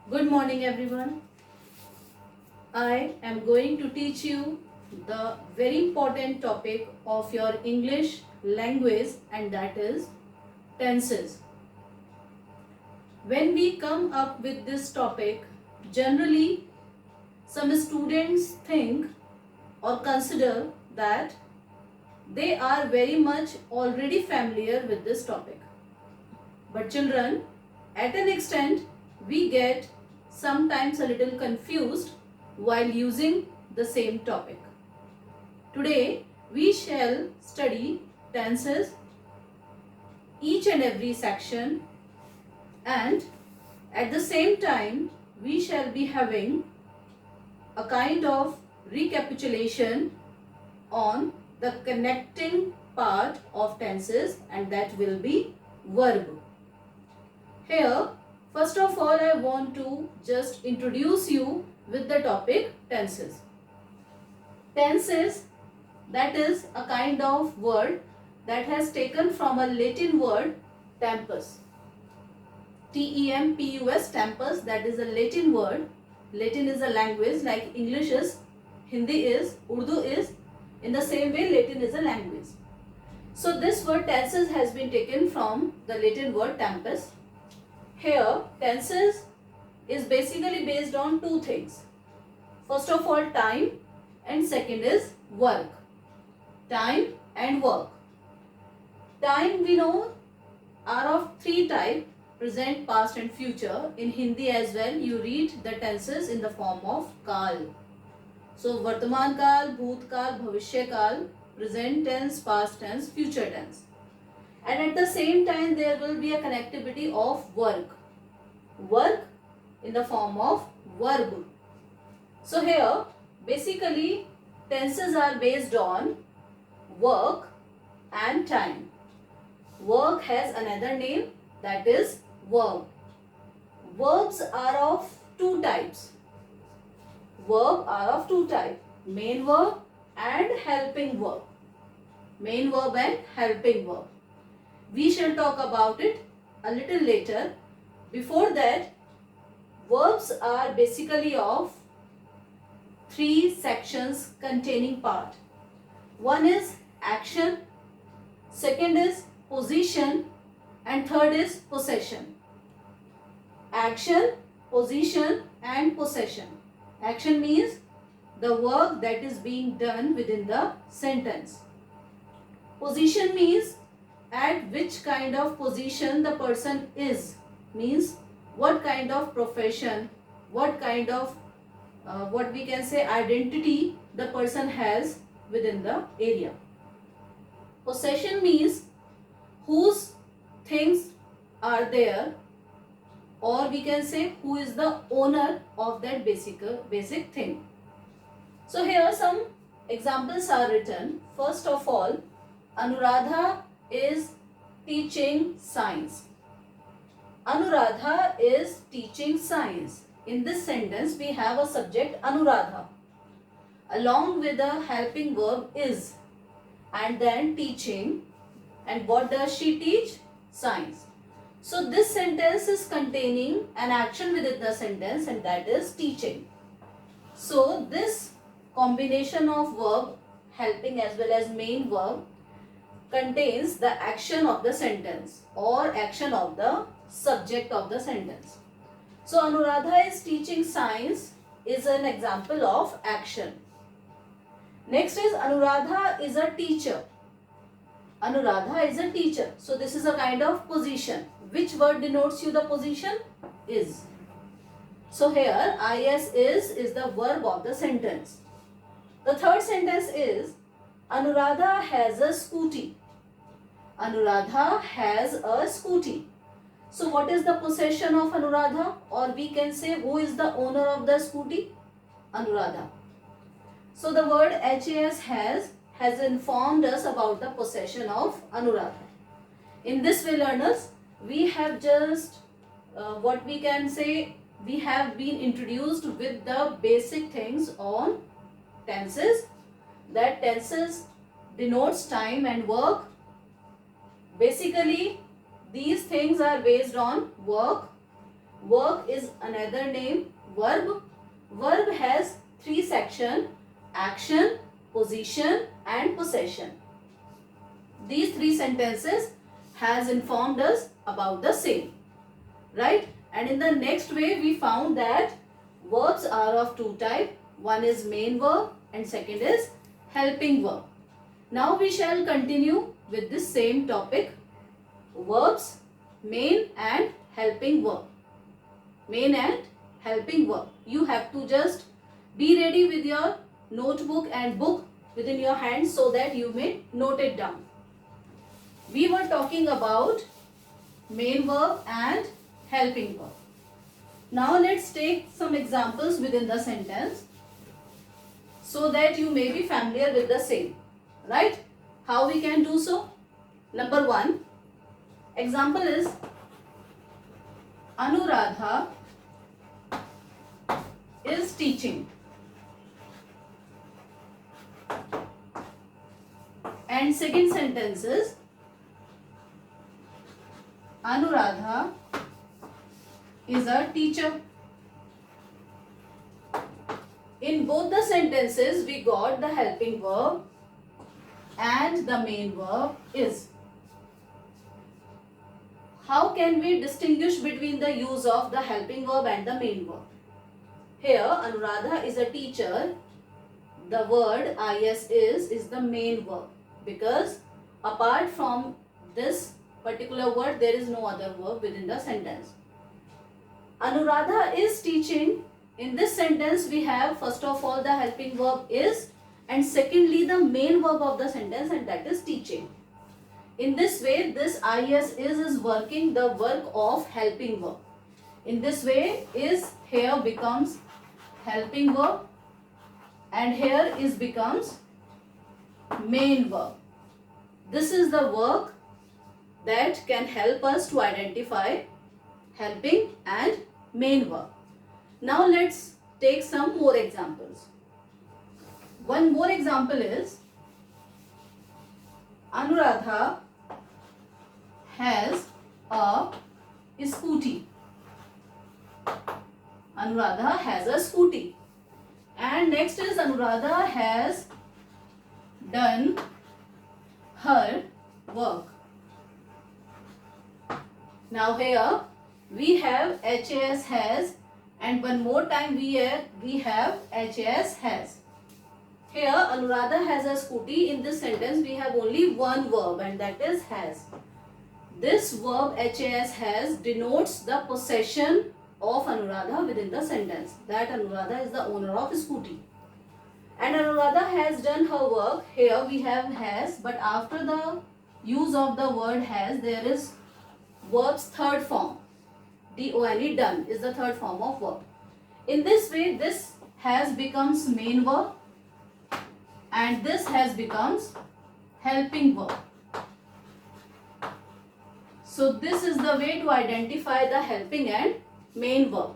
Good morning, everyone. I am going to teach you the very important topic of your English language, and that is tenses. When we come up with this topic, generally some students think or consider that they are very much already familiar with this topic. But children, at an extent, we get sometimes a little confused while using the same topic. Today, we shall study tenses, each and every section, and at the same time, we shall be having a kind of recapitulation on the connecting part of tenses, and that will be verb. Here, first of all, I want to just introduce you with the topic tenses. Tenses, that is a kind of word that has taken from a Latin word tempus. T-E-M-P-U-S, tempus, that is a Latin word. Latin is a language like English is, Hindi is, Urdu is. In the same way, Latin is a language. So this word tenses has been taken from the Latin word tempus. Here, tenses is basically based on two things. First of all, time, and second is work. Time and work. Time, we know, are of three types: present, past and future. In Hindi as well, you read the tenses in the form of kal. So, Vartaman kal, Bhoot kal, Bhavishya kal, present tense, past tense, future tense. And at the same time, there will be a connectivity of work. Work in the form of verb. So here, basically, tenses are based on work and time. Work has another name, that is verb. Verbs are of two types. Verb are of two types: main verb and helping verb. Main verb and helping verb. We shall talk about it a little later. Before that, verbs are basically of three sections containing part. One is action, second is position, and third is possession. Action, position, and possession. Action means the work that is being done within the sentence. Position means at which kind of position the person is, means what kind of profession, what kind of what we can say identity the person has within the area. Possession means whose things are there, or we can say who is the owner of that basic thing. So here some examples are written. First of all, Anuradha is teaching science. Anuradha is teaching science. In this sentence, we have a subject Anuradha along with a helping verb is, and then teaching. And what does she teach? Science. So this sentence is containing an action within the sentence, and that is teaching. So this combination of verb, helping as well as main verb, contains the action of the sentence or action of the subject of the sentence. So Anuradha is teaching science is an example of action. Next is Anuradha is a teacher. Anuradha is a teacher. So this is a kind of position. Which word denotes you the position? Is. So here is is the verb of the sentence. The third sentence is Anuradha has a scooty. Anuradha has a scooty. So what is the possession of Anuradha, or we can say who is the owner of the scooty? Anuradha. So the word HAS has informed us about the possession of Anuradha. In this way, learners, we have just what we can say, we have been introduced with the basic things on tenses. That tenses denotes time and work. Basically, these things are based on work. Work is another name. Verb. Verb has three sections: action, position and possession. These three sentences has informed us about the same, right? And in the next way we found that verbs are of two types. One is main verb and second is helping verb. Now we shall continue with this same topic: verbs, main and helping verb. Main and helping verb. You have to just be ready with your notebook and book within your hands so that you may note it down. We were talking about main verb and helping verb. Now let's take some examples within the sentence so that you may be familiar with the same, right? How we can do so? Number 1, example is Anuradha is teaching. And second sentence is Anuradha is a teacher. In both the sentences we got the helping verb and the main verb is. How can we distinguish between the use of the helping verb and the main verb? Here Anuradha is a teacher. The word is the main verb, because apart from this particular word there is no other verb within the sentence. Anuradha is teaching. In this sentence we have first of all the helping verb is, and secondly the main verb of the sentence, and that is teaching. In this way this is working the work of helping verb. In this way is here becomes helping verb and here is becomes main verb. This is the work that can help us to identify helping and main verb. Now let's take some more examples. One more example is Anuradha has a scooty. Anuradha has a scooty. And next is Anuradha has done her work. Now here we have has, and one more time we have has. Here Anuradha has a scooty. In this sentence we have only one verb, and that is has. This verb has denotes the possession of Anuradha within the sentence, that Anuradha is the owner of scooty. And Anuradha has done her work. Here we have has, but after the use of the word has there is verb's third form. D-O-N-E, done, is the third form of verb. In this way this has becomes main verb and this has becomes helping verb. So this is the way to identify the helping and main verb.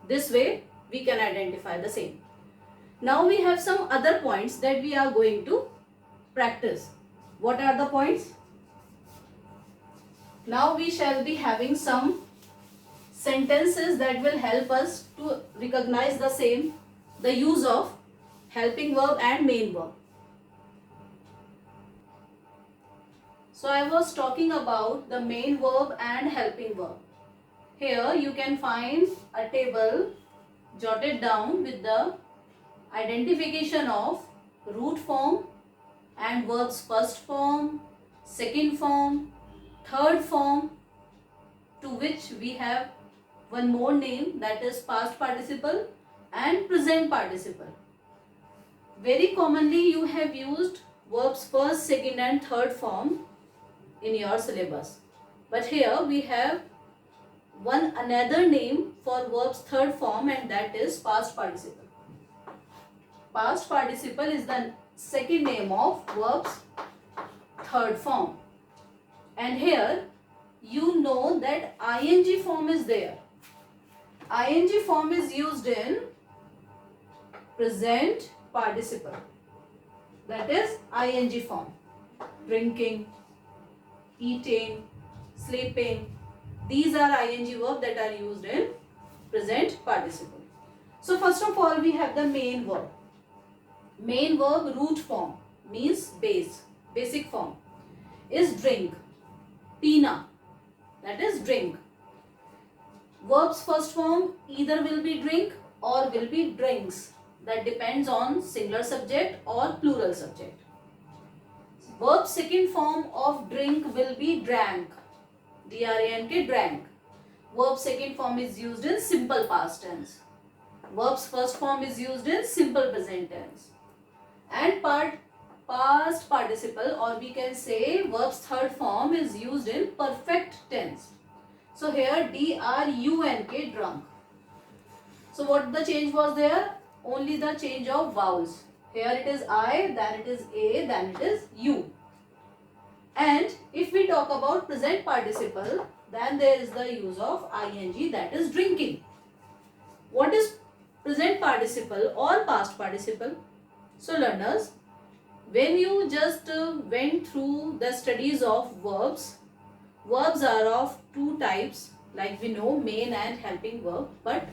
This way we can identify the same. Now we have some other points that we are going to practice. What are the points? Now we shall be having some sentences that will help us to recognize the same, the use of helping verb and main verb. So I was talking about the main verb and helping verb. Here you can find a table jotted down with the identification of root form and verb's first form, second form, third form, to which we have one more name, that is past participle and present participle. Very commonly you have used verbs first, second and third form in your syllabus. But here we have one another name for verb's third form, and that is past participle. Past participle is the second name of verb's third form. And here you know that ing form is there. Ing form is used in present participle. That is ing form. Drinking, eating, sleeping. These are ing verb that are used in present participle. So first of all, we have the main verb. Main verb root form means base, basic form is drink, pina, that is drink. Verb's first form either will be drink or will be drinks. That depends on singular subject or plural subject. Verb's second form of drink will be drank, D-R-A-N-K, drank. Verb's second form is used in simple past tense. Verb's first form is used in simple present tense. And past participle, or we can say verb's third form, is used in perfect tense. So here D-R-U-N-K, drunk. So what the change was there? Only the change of vowels. Here it is I, then it is A, then it is U. And if we talk about present participle, then there is the use of ing, that is drinking. What is present participle or past participle? So learners, when you just went through the studies of verbs, verbs are of two types, like we know, main and helping verb, but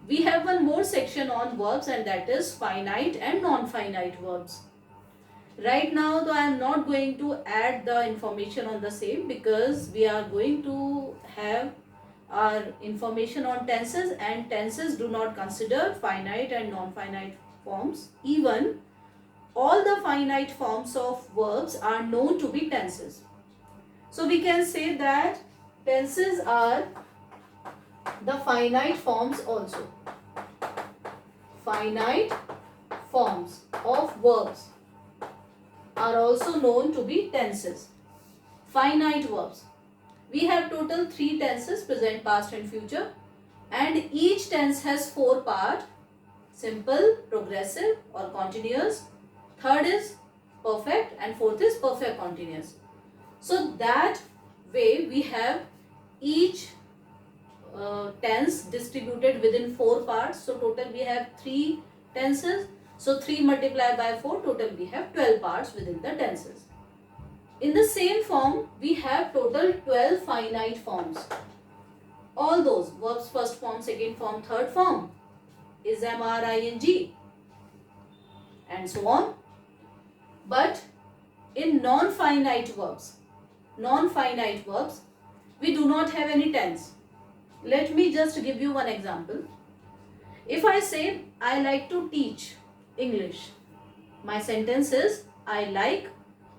we have one more section on verbs, and that is finite and non-finite verbs. Right now, though, I am not going to add the information on the same, because we are going to have our information on tenses, and tenses do not consider finite and non-finite forms. Even all the finite forms of verbs are known to be tenses. So we can say that tenses are the finite forms also. Finite forms of verbs are also known to be tenses. Finite verbs. We have total 3 tenses, present, past and future, and each tense has 4 parts: simple, progressive or continuous, third is perfect, and fourth is perfect continuous. So that way we have each tense distributed within 4 parts. So total we have 3 tenses. So 3 multiplied by 4, total we have 12 parts within the tenses. In the same form, we have total 12 finite forms. All those verbs, first form, second form, third form, is ing, and so on. But in non-finite verbs, we do not have any tense. Let me just give you one example. If I say, I like to teach English, my sentence is, I like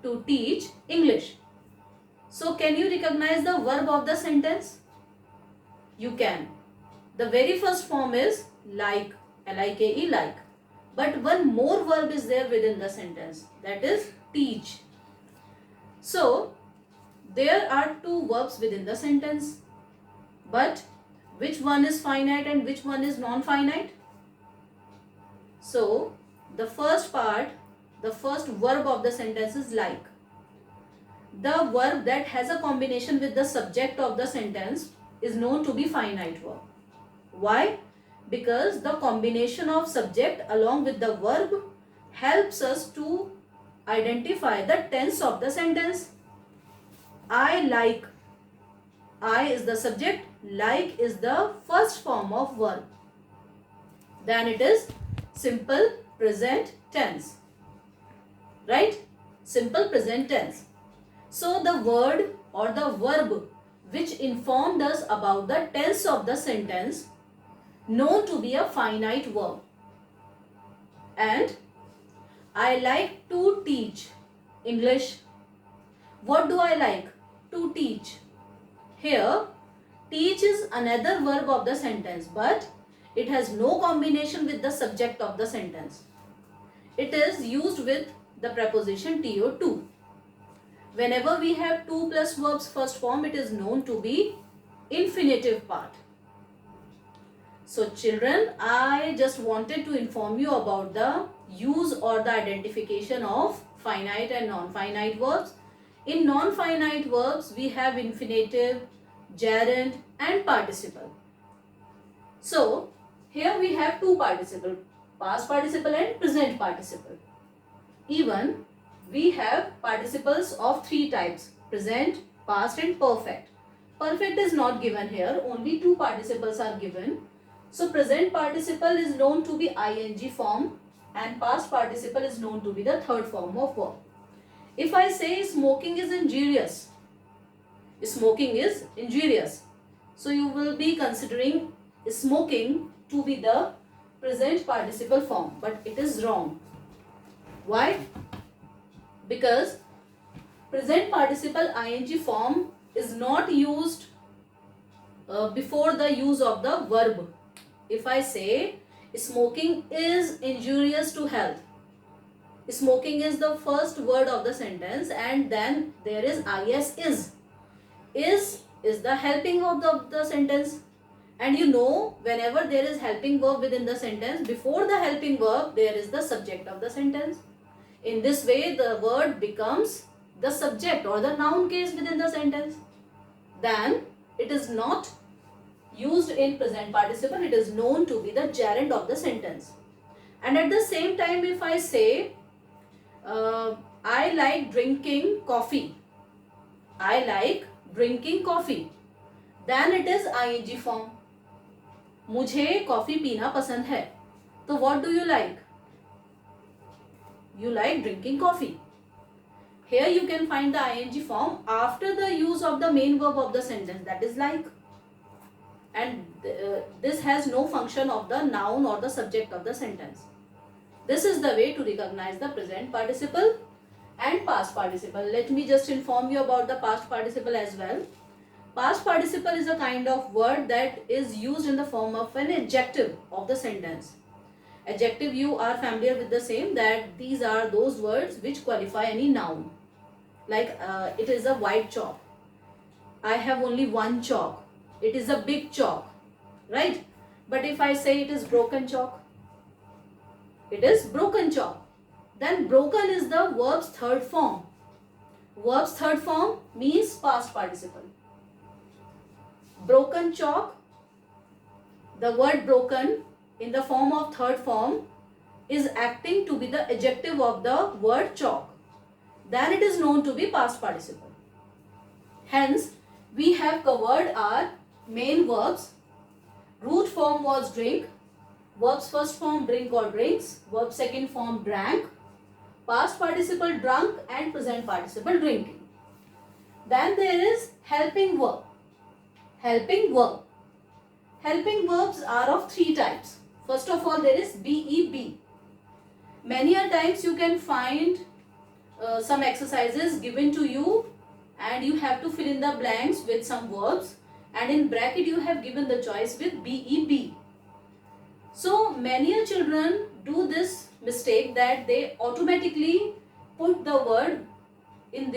to teach English. So can you recognize the verb of the sentence? You can. The very first form is like, L-I-K-E, like. But one more verb is there within the sentence, that is teach. So there are 2 verbs within the sentence, but which one is finite and which one is non-finite? So the first part, the first verb of the sentence is like. The verb that has a combination with the subject of the sentence is known to be finite verb. Why? Because the combination of subject along with the verb helps us to identify the tense of the sentence. I like. I is the subject, like is the first form of verb. Then it is simple present tense. Right? Simple present tense. So the word or the verb which informed us about the tense of the sentence known to be a finite verb. And I like to teach English. What do I like? To teach. Here, teach is another verb of the sentence, but it has no combination with the subject of the sentence. It is used with the preposition to. Whenever we have 2 plus verbs first form, it is known to be infinitive part. So children, I just wanted to inform you about the use or the identification of finite and non-finite verbs. In non-finite verbs, we have infinitive, gerund and participle. So here we have 2 participle, past participle and present participle. Even we have participles of 3 types: present, past and perfect. Perfect is not given here, only two participles are given. So present participle is known to be ing form and past participle is known to be the third form of verb. If I say smoking is injurious, smoking is injurious, so you will be considering smoking to be the present participle form, but it is wrong. Why? Because present participle ing form is not used before the use of the verb. If I say smoking is injurious to health, smoking is the first word of the sentence and then there is is. Is the helping verb of the sentence. And you know, whenever there is helping verb within the sentence, before the helping verb there is the subject of the sentence. In this way the word becomes the subject or the noun case within the sentence. Then it is not used in present participle, it is known to be the gerund of the sentence. And at the same time, if I say I like drinking coffee, I like drinking coffee, then it is ing form. मुझे coffee पीना पसंद है. तो what do you like? You like drinking coffee. Here you can find the ing form after the use of the main verb of the sentence, that is like. And this has no function of the noun or the subject of the sentence. This is the way to recognize the present participle and past participle. Let me just inform you about the past participle as well. Past participle is a kind of word that is used in the form of an adjective of the sentence. Adjective, you are familiar with the same, that these are those words which qualify any noun. Like it is a white chalk. I have only one chalk. It is a big chalk, right? But if I say it is broken chalk, it is broken chalk. Then broken is the verb's third form. Verb's third form means past participle. Broken chalk, the word broken in the form of third form is acting to be the adjective of the word chalk. Then it is known to be past participle. Hence, we have covered our main verbs. Root form was drink, verb's first form drink or drinks, verb second form drank, past participle drunk and present participle drinking. Then there is helping verb. Helping verb. Helping verbs are of three types. First of all, there is BEB. Many a times you can find some exercises given to you and you have to fill in the blanks with some verbs, and in bracket you have given the choice with BEB. So many a children do this mistake that they automatically put the word in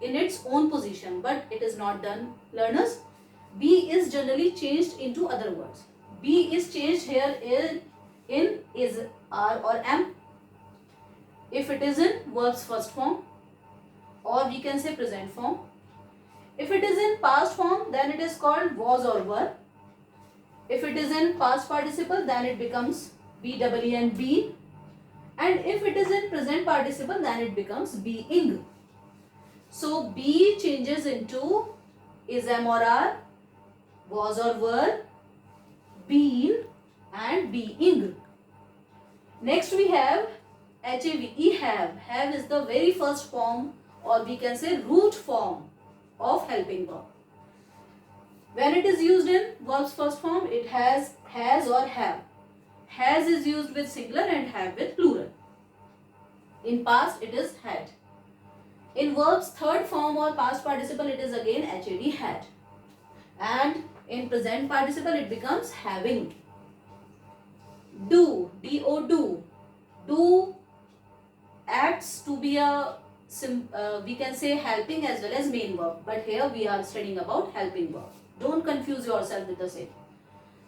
its own position, but it is not done, learners. B is generally changed into other words. B is changed here in is, are or am. If it is in verb's first form, or we can say present form. If it is in past form, then it is called was or were. If it is in past participle, then it becomes be and be. And if it is in present participle, then it becomes being. So be changes into is, am or are, was or were, been and being. Next we have HAVE, have. Have is the very first form, or we can say root form of helping verb. When it is used in verb's first form, it has or have. Has is used with singular and have with plural. In past, it is had. In verb's third form or past participle, it is again HAD, had. And in present participle, it becomes having. Do, D-O, do. Do acts to be a, we can say helping as well as main verb. But here we are studying about helping verb. Don't confuse yourself with the same.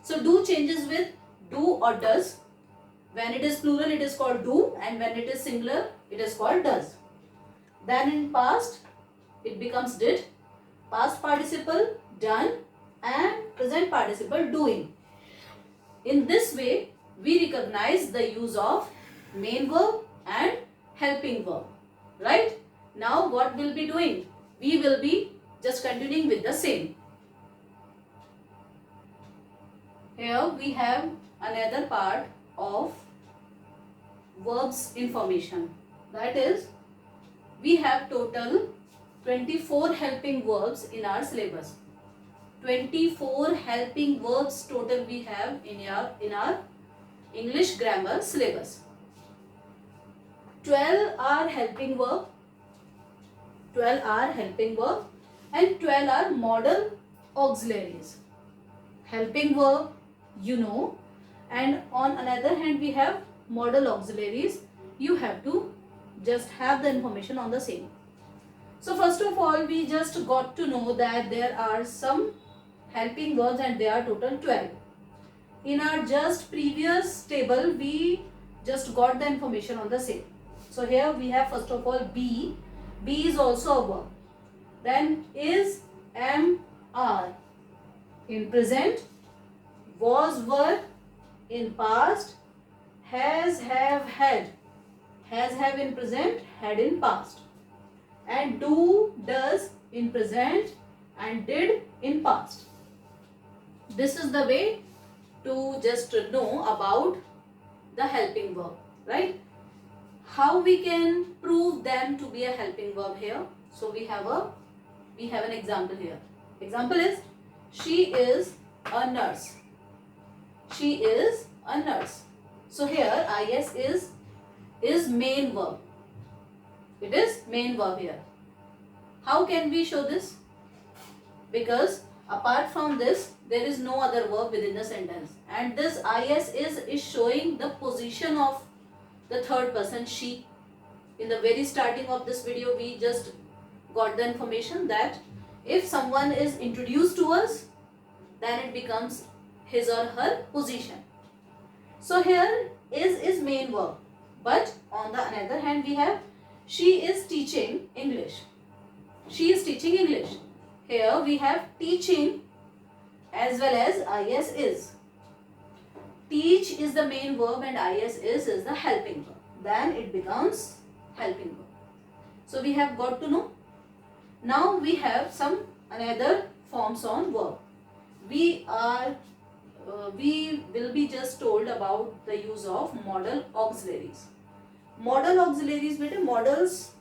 So do changes with do or does. When it is plural, it is called do, and when it is singular, it is called does. Then in past, it becomes did. Past participle, done, and present participle, doing. In this way, we recognize the use of main verb and helping verb. Right? Now what we'll be doing? We will be just continuing with the same. Here we have another part of verbs information. That is, we have total 24 helping verbs in our syllabus. 24 helping verbs total we have in our English grammar syllabus. 12 are helping verb, 12 are helping verb, and 12 are modal auxiliaries. Helping verb, you know, and on another hand we have modal auxiliaries. You have to just have the information on the same. So first of all, we just got to know that there are some helping verbs and they are total 12. In our just previous table, we just got the information on the same. So here we have first of all be. Be is also a verb. Then is, am, are in present, was, were in past, has, have, had. Has, have in present, had in past. And do, does in present and did in past. This is the way to just know about the helping verb, right? How we can prove them to be a helping verb here? So we have an example here. Example is, she is a nurse. She is a nurse. So here is main verb. It is main verb here. How can we show this? Because apart from this, there is no other verb within the sentence. And this is showing the position of the third person, she. In the very starting of this video, we just got the information that if someone is introduced to us, then it becomes his or her position. So here is main verb. But on the other hand, we have she is teaching English. She is teaching English. Here we have teaching as well as is. Teach is the main verb and is the helping verb. Then it becomes helping verb. So we have got to know. Now we have some another forms on verb. We will be just told about the use of modal auxiliaries. Modal auxiliaries बेटे modals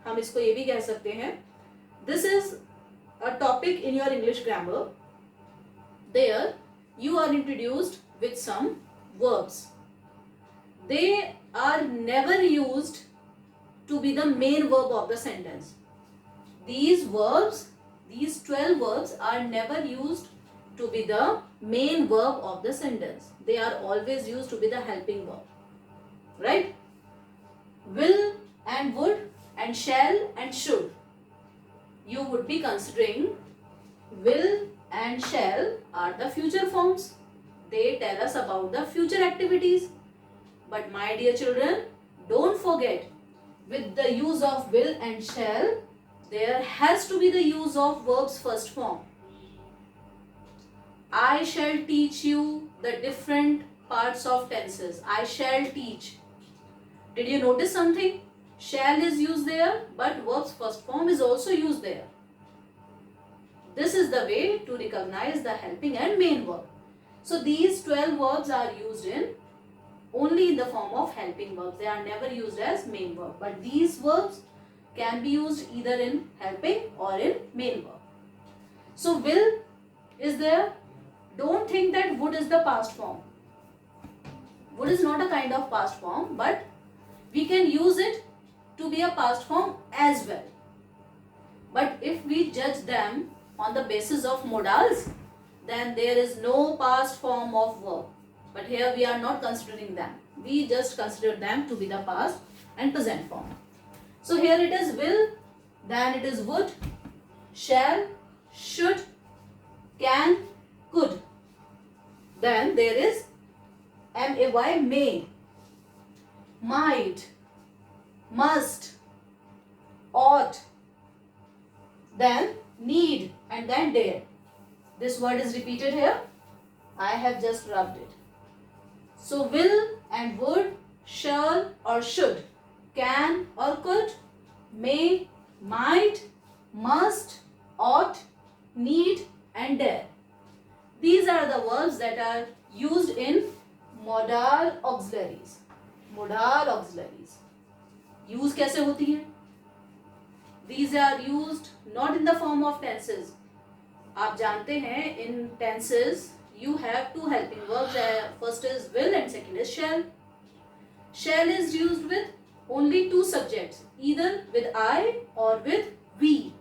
हम इसको ये भी कह सकते हैं. This is a topic in your English grammar. There you are introduced with some verbs. They are never used to be the main verb of the sentence. These verbs, these 12 verbs are never used to be the main verb of the sentence. They are always used to be the helping verb. Right? Will and would and shall and should. You would be considering will and shall are the future forms. They tell us about the future activities. But my dear children, don't forget, with the use of will and shall, there has to be the use of verbs first form. I shall teach you the different parts of tenses. I shall teach. Did you notice something? Shall is used there, but verbs first form is also used there. This is the way to recognize the helping and main verb. So these 12 verbs are used only in the form of helping verbs. They are never used as main verb. But these verbs can be used either in helping or in main verb. So will is there. Don't think that would is the past form. Would is not a kind of past form, but we can use it to be a past form as well. But if we judge them on the basis of modals, then there is no past form of verb. But here we are not considering them. We just consider them to be the past and present form. So here it is will, then it is would, shall, should, can, could. Then there is may, might, must, ought, then need, and then dare. This word is repeated here. I have just rubbed it. So will and would, shall or should, can or could, may, might, must, ought, need and dare. These are the verbs that are used in modal auxiliaries. Modal auxiliaries use कैसे होती हैं? These are used not in the form of tenses. आप जानते हैं in tenses you have two helping verbs. First is will and second is shall. Shall is used with only two subjects, either with I or with we.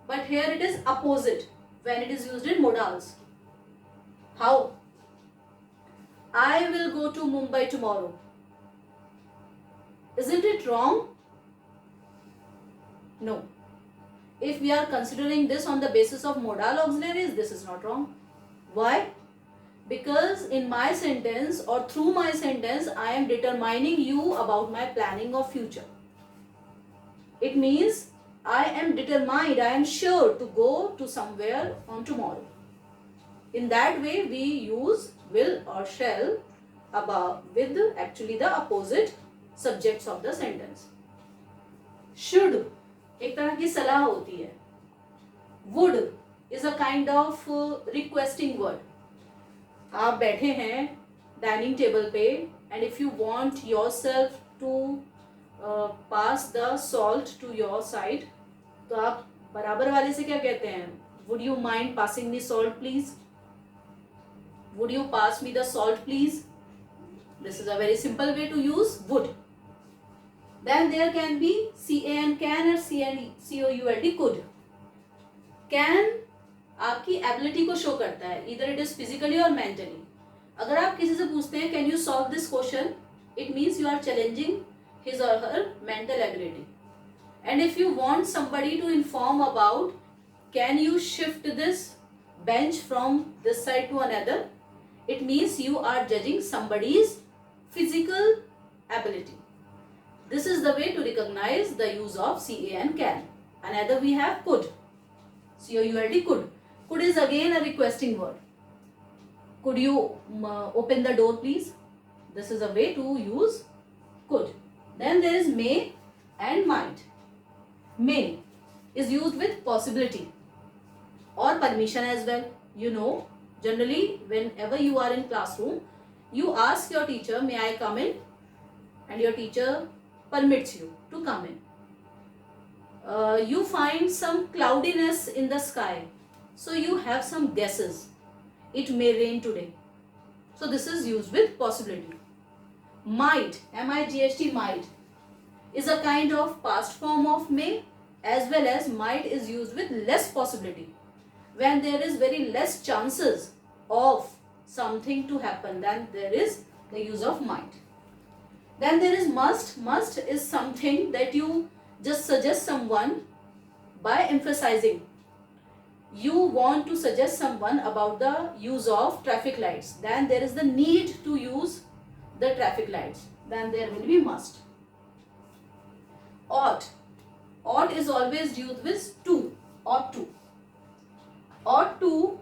But here it is opposite when it is used in modals. How? I will go to Mumbai tomorrow. Isn't it wrong? No. If we are considering this on the basis of modal auxiliaries, this is not wrong. Why? Because in my sentence or through my sentence, I am determining you about my planning of future. It means I am determined, I am sure to go to somewhere on tomorrow. In that way, we use will or shall with actually the opposite subjects of the sentence. Should एक तरह की सलाह होती है. Would is a kind of requesting word. आप बैठे हैं dining table पे and if you want yourself to pass the salt to your side, तो आप बराबर वाले से क्या कहते हैं? Would you mind passing me salt please? Would you pass me the salt please? This is a very simple way to use would. Then there can be can, can or could. Could. Can आपकी ability को show करता है, either it is physically or mentally. अगर आप किसी से पूछते हैं can you solve this question, it means you are challenging his or her mental ability. And if you want somebody to inform about can you shift this bench from this side to another, it means you are judging somebody's physical ability. This is the way to recognize the use of can. Another we have could. Could. Could is again a requesting word. Could you open the door please? This is a way to use could. Then there is may and might. May is used with possibility or permission as well. You know, generally whenever you are in classroom, you ask your teacher, may I come in? And your teacher permits you to come in. You find some cloudiness in the sky, so you have some guesses. It may rain today. So this is used with possibility. Might, M-I-G-H-T, might, is a kind of past form of may, as well as might is used with less possibility. When there is very less chances of something to happen, then there is the use of might. Then there is must. Must is something that you just suggest someone by emphasizing. You want to suggest someone about the use of traffic lights. Then there is the need to use the traffic lights. Then there will be must. Ought. Ought is always used with to. Ought to. Ought to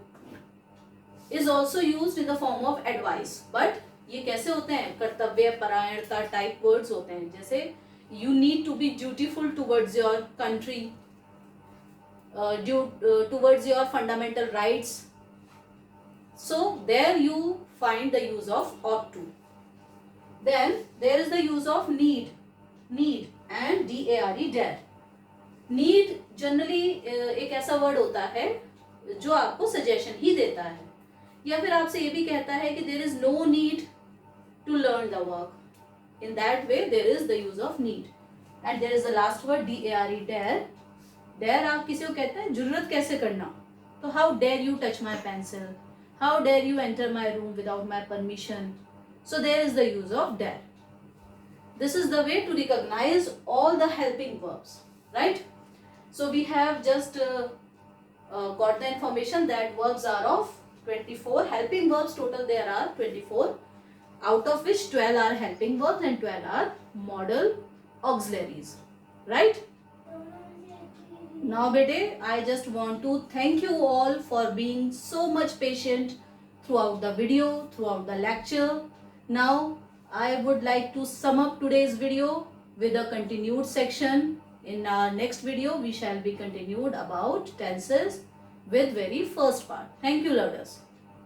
is also used in the form of advice. But ये कैसे होते हैं? कर्तव्य परायणता type words होते हैं. जैसे you need to be dutiful towards your country, towards your fundamental rights. So there you find the use of ought to. Then there is the use of need. Need and D-A-R-E, dare. Need generally एक ऐसा word होता है जो आपको suggestion ही देता है, या फिर आपसे ये भी कहता है कि there is no need to learn the work. In that way there is the use of need. And there is the last word D-A-R-E, dare. Dare आप किसी को कहते हैं जुर्रत कैसे करना. तो how dare you touch my pencil? How dare you enter my room without my permission? So there is the use of dare. This is the way to recognize all the helping verbs, right? So we have just got the information that verbs are of 24 helping verbs. Total there are 24, out of which 12 are helping verbs and 12 are modal auxiliaries, right? Now bete, I just want to thank you all for being so much patient throughout the video, throughout the lecture. Now I would like to sum up today's video with a continued section. In our next video we shall be continued about tenses with very first part. Thank you, learners.